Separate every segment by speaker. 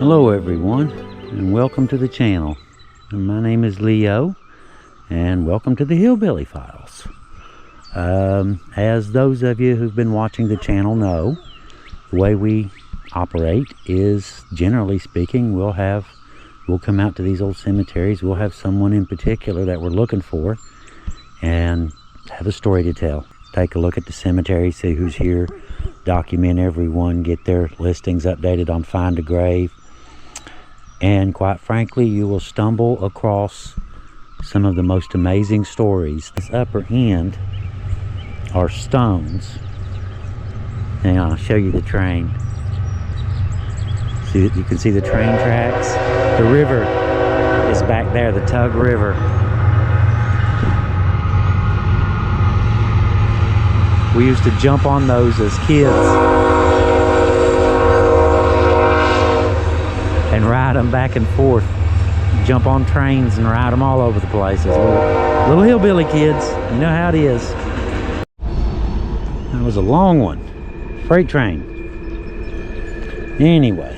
Speaker 1: Hello everyone, and welcome to the channel. My name is Leo, and welcome to the Hillbilly Files. As those of you who've been watching the channel know, the way we operate is, generally speaking, we'll come out to these old cemeteries. We'll have someone in particular that we're looking for and have a story to tell. Take a look at the cemetery, see who's here, document everyone, get their listings updated on Find a Grave. And quite frankly, you will stumble across some of the most amazing stories. This upper end are stones. Hang on, I'll show you the train. See, you can see the train tracks. The river is back there, the Tug River. We used to jump on those as kids and ride them back and forth. Jump on trains and ride them all over the places. Little hillbilly kids, you know how it is. That was a long one. Freight train. Anyway,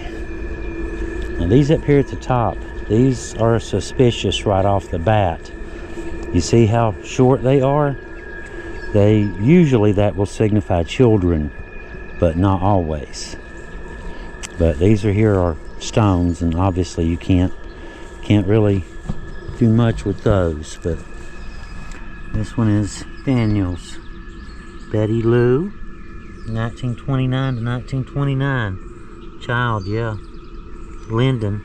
Speaker 1: now these up here at the top, these are suspicious right off the bat. You see how short they are? Usually that will signify children, but not always. But these here are stones, and obviously you can't really do much with those. But this one is Daniels. Betty Lou, 1929 to 1929. Child, yeah. Lyndon,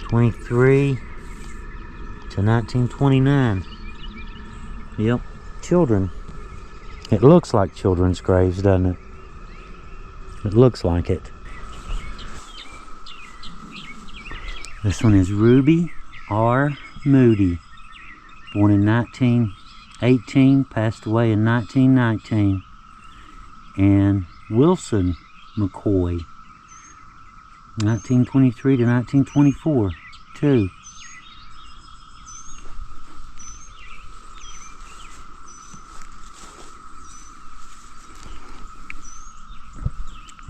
Speaker 1: 23 to 1929. Yep. Children. It looks like children's graves, doesn't it? It looks like it. This one is Ruby R. Moody, born in 1918, passed away in 1919. And Wilson McCoy, 1923 to 1924, too.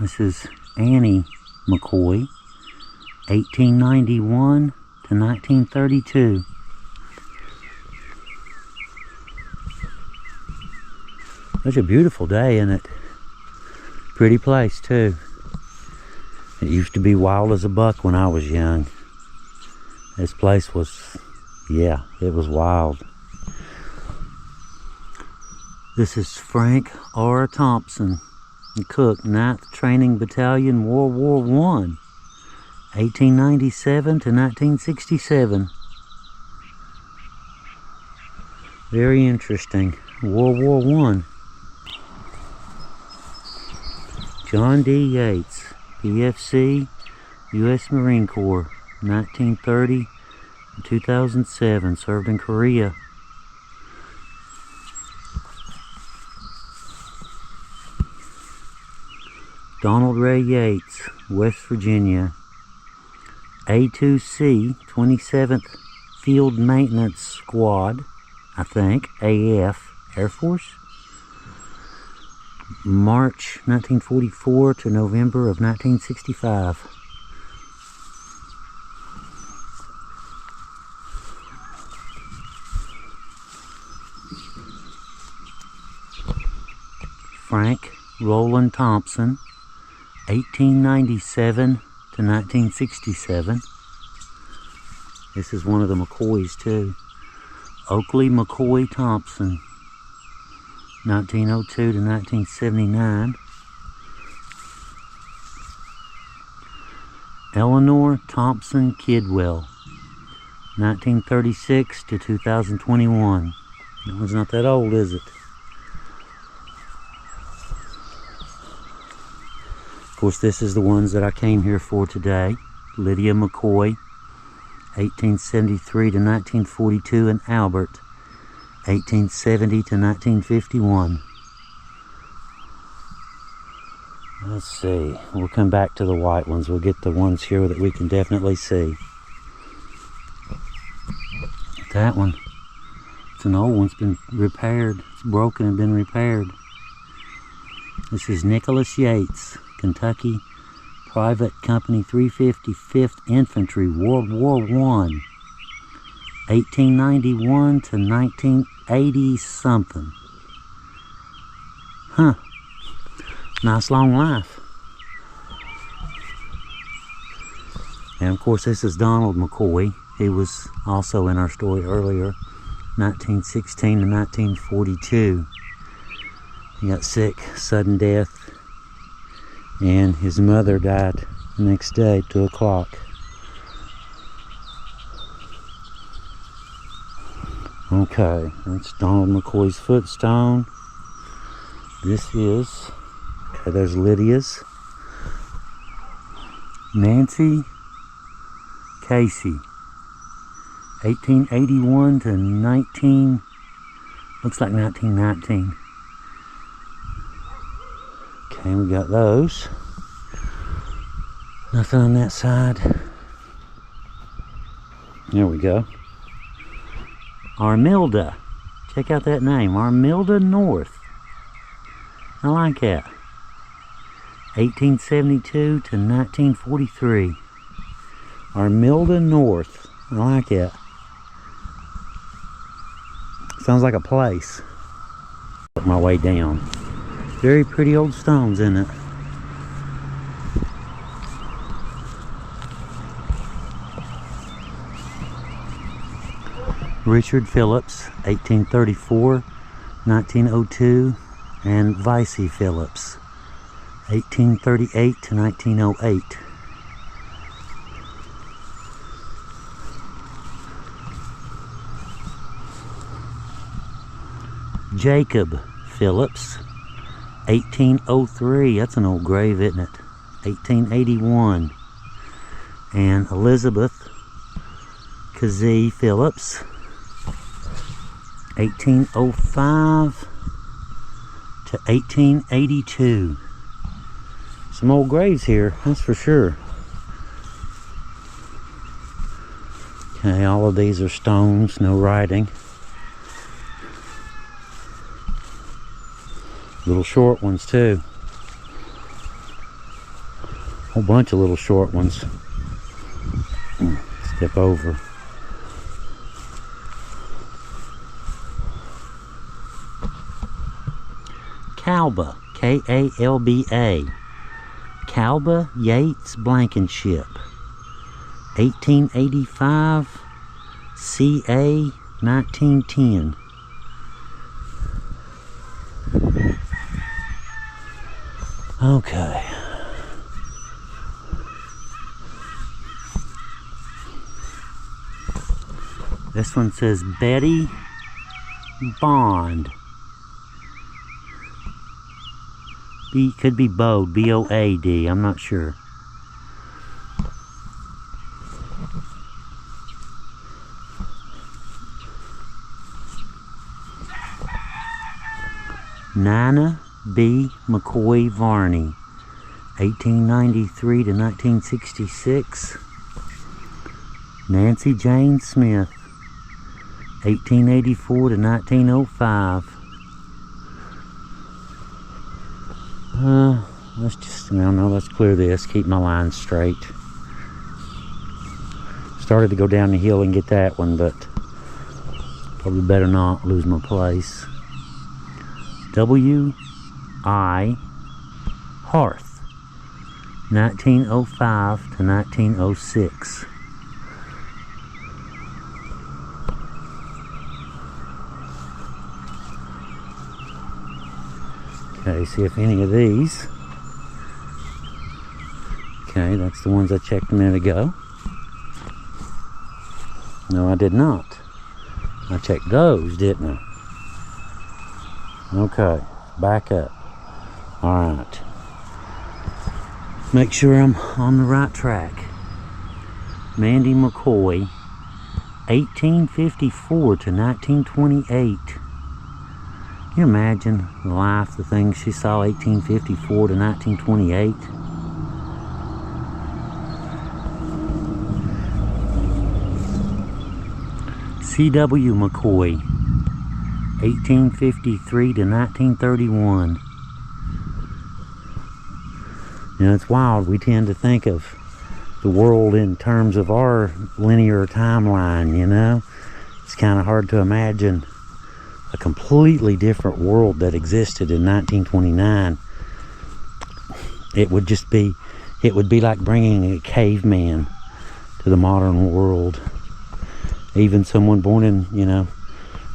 Speaker 1: This is Annie McCoy, 1891 to 1932. Such a beautiful day, isn't it? Pretty place, too. It used to be wild as a buck when I was young. This place was, yeah, it was wild. This is Frank R. Thompson, Cook, 9th Training Battalion, World War I, 1897 to 1967. Very interesting. World War I. John D. Yates, PFC, U.S. Marine Corps, 1930 to 2007. Served in Korea. Donald Ray Yates, West Virginia, A2C, 27th Field Maintenance Squad, I think, AF, Air Force, March 1944 to November of 1965. Frank Roland Thompson, 1897 to 1967. This is one of the McCoys too. Oakley McCoy Thompson, 1902 to 1979. Eleanor Thompson Kidwell, 1936 to 2021. That one's not that old, is it? Of course, this is the ones that I came here for today. Lydia McCoy, 1873 to 1942, and Albert, 1870 to 1951. Let's see. We'll come back to the white ones. We'll get the ones here that we can definitely see. That one, it's an old one. It's been repaired. It's broken and been repaired. This is Nicholas Yates, Kentucky Private Company 355th Infantry, World War I, 1891 to 1980 something. Huh. Nice long life. And of course this is Donald McCoy. He was also in our story earlier, 1916 to 1942. He got sick, sudden death, and his mother died the next day, 2 o'clock. Okay, that's Donald McCoy's footstone. This is, okay, there's Lydia's. Nancy Casey, 1881 to 19, looks like 1919. Okay, we got those. Nothing on that side. There we go. Armilda. Check out that name. Armilda North. I like that. 1872 to 1943. Armilda North. I like that. Sounds like a place. Put my way down. Very pretty old stones in it. Richard Phillips, 1834, 1902, and Vicey Phillips, 1838 to 1908. Jacob Phillips, 1803, that's an old grave, isn't it? 1881. And Elizabeth Kazee Phillips, 1805 to 1882. Some old graves here, that's for sure. Okay, all of these are stones, no writing. Little short ones too. Whole bunch of little short ones. Step over. Calba, K-A-L-B-A. Calba Yates Blankenship, 1885, C.A. 1910. Okay. This one says Betty Bond. Could be Bode, B-O-A-D, I'm not sure. Nina B. McCoy Varney, 1893 to 1966. Nancy Jane Smith, 1884 to 1905. Let's just, I don't know, let's clear this, keep my lines straight. Started to go down the hill and get that one, but probably better not lose my place. W.I. Hearth, 1905 to 1906. Okay, see if any of these. Okay, that's the ones I checked a minute ago. No, I did not. I checked those, didn't I? Okay, back up. Alright. Make sure I'm on the right track. Mandy McCoy, 1854 to 1928. Can you imagine the life, the things she saw 1854 to 1928? C.W. McCoy, 1853 to 1931. You know, it's wild. We tend to think of the world in terms of our linear timeline, you know. It's kind of hard to imagine a completely different world that existed in 1929. It would be like bringing a caveman to the modern world. Even someone born in, you know,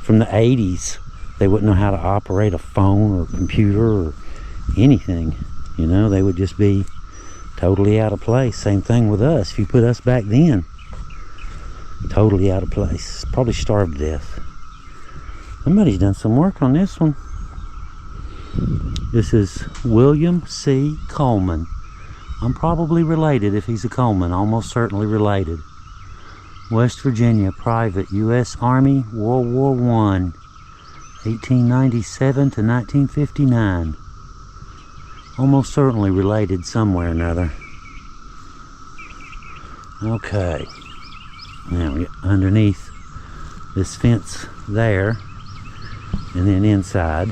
Speaker 1: from the 80s, they wouldn't know how to operate a phone or computer or anything. You know, they would just be totally out of place. Same thing with us. If you put us back then, totally out of place. Probably starved to death. Somebody's done some work on this one. This is William C. Coleman. I'm probably related if he's a Coleman. Almost certainly related. West Virginia, private, U.S. Army, World War I, 1897 to 1959. Almost certainly related somewhere or another. Okay. Now we get underneath this fence there, and then inside,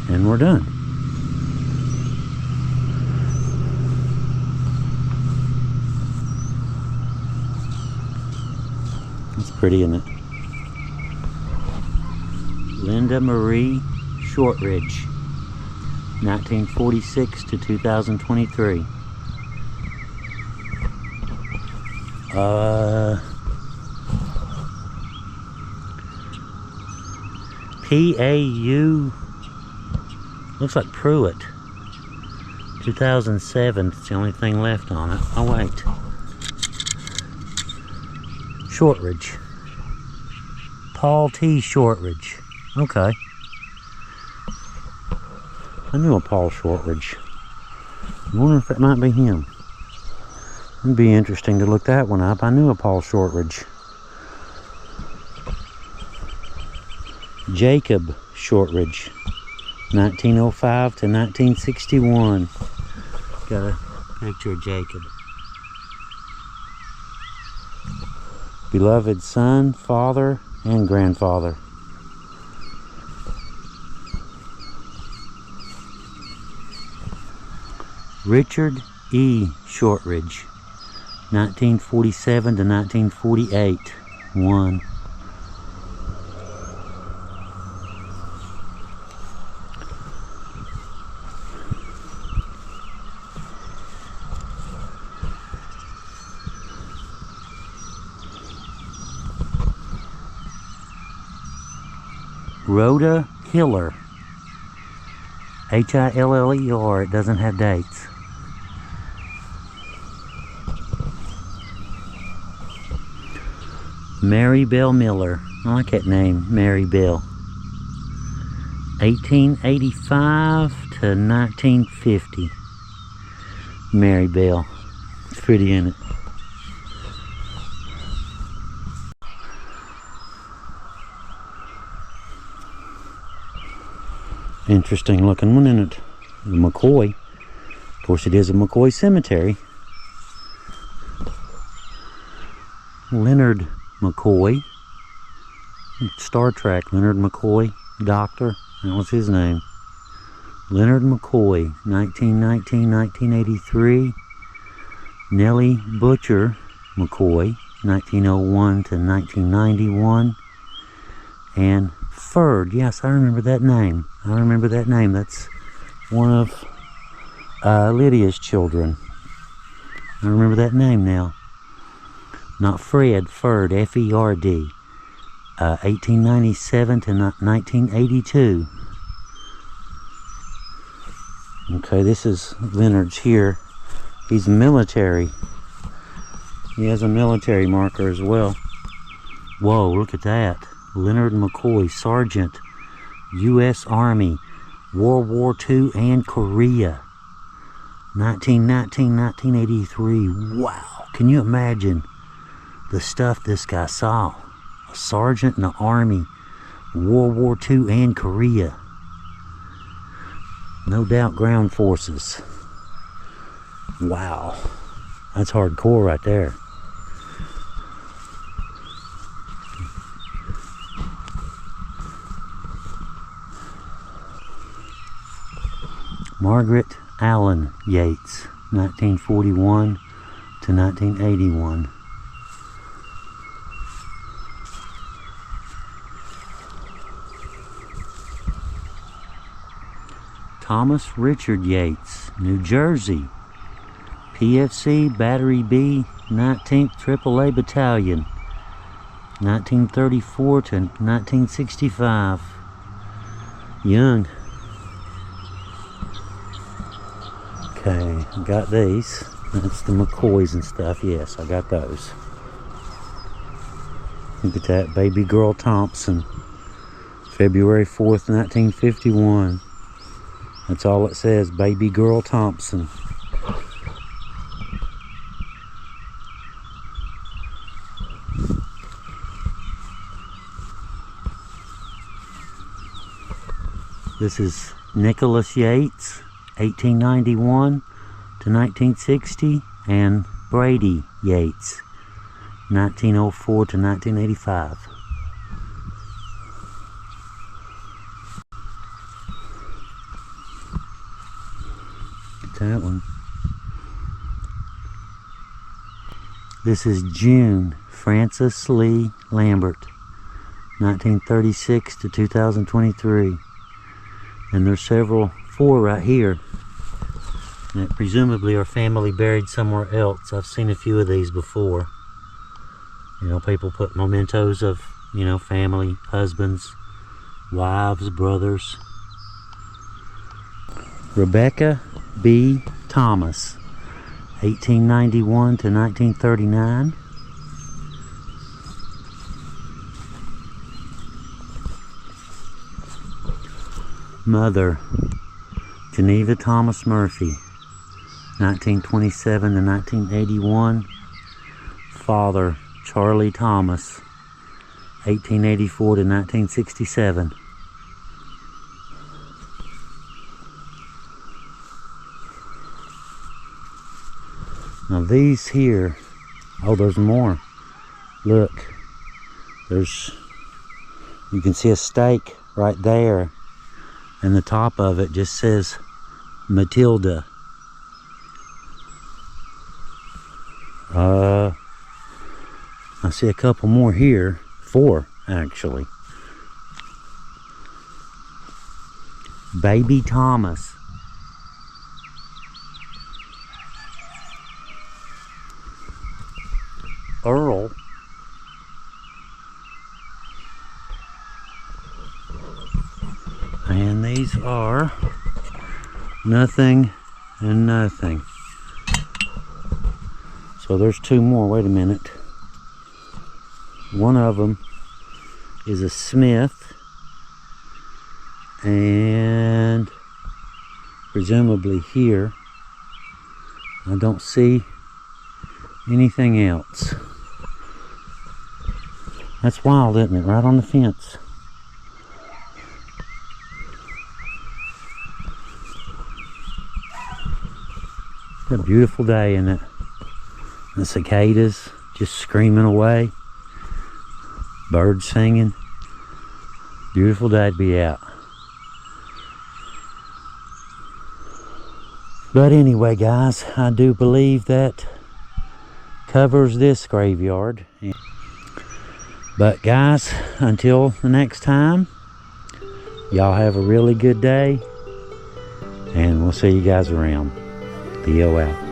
Speaker 1: and we're done. It's pretty, isn't it? Linda Marie Shortridge, 1946 to 2023. P.A.U. looks like Pruitt. 2007, it's the only thing left on it. Oh wait. Shortridge. Paul T. Shortridge. Okay. I knew a Paul Shortridge. I wonder if that might be him. It'd be interesting to look that one up. I knew a Paul Shortridge. Jacob Shortridge, 1905 to 1961. Got a picture of Jacob. Beloved son, father, and grandfather. Richard E. Shortridge, 1947 to 1948. One. Rhoda Hiller, H-I-L-L-E-R. It doesn't have dates. Mary Bell Miller. I like that name, Mary Bell. 1885 to 1950. Mary Bell. It's pretty, isn't it? Interesting looking one, isn't it? The McCoy. Of course, it is a McCoy cemetery. Leonard McCoy. Star Trek, Leonard McCoy, doctor. That was his name. Leonard McCoy, 1919-1983. Nellie Butcher McCoy, 1901 to 1991. And Ferd, yes, I remember that name. I remember that name. That's one of Lydia's children. I remember that name now. Not Fred, Ferd, F-E-R-D. 1897 to 1982. Okay, this is Leonard's here. He's military. He has a military marker as well. Whoa, look at that. Leonard McCoy, Sergeant, U.S. Army, World War II and Korea. 1919-1983. Wow, can you imagine the stuff this guy saw? A sergeant in the Army, World War II and Korea. No doubt ground forces. Wow, that's hardcore right there. Margaret Allen Yates, 1941 to 1981. Thomas Richard Yates, New Jersey, PFC Battery B, 19th AAA Battalion, 1934 to 1965. Young. Okay, I got these. That's the McCoys and stuff. Yes, I got those. Look at that. Baby Girl Thompson, February 4th, 1951. That's all it says, Baby Girl Thompson. This is Nicholas Yates, 1891 to 1960, and Brady Yates, 1904 to 1985. Get that one. This is June Francis Lee Lambert, 1936 to 2023. And there's four right here that presumably are family buried somewhere else. I've seen a few of these before. You know, people put mementos of, you know, family, husbands, wives, brothers. Rebecca B. Thomas, 1891 to 1939. Mother, Geneva Thomas Murphy, 1927 to 1981. Father, Charlie Thomas, 1884 to 1967. Now these here, oh, there's more. Look, you can see a stake right there. And the top of it just says Matilda. I see a couple more here. 4, actually. Baby Thomas. Earl. And these are nothing and nothing. So there's 2 more. Wait a minute. One of them is a Smith, and presumably here I don't see anything else. That's wild, isn't it? Right on the fence. It's a beautiful day, isn't it? The cicadas just screaming away. Birds singing. Beautiful day to be out. But anyway, guys, I do believe that covers this graveyard. But guys, until the next time, y'all have a really good day, and we'll see you guys around. Theo out.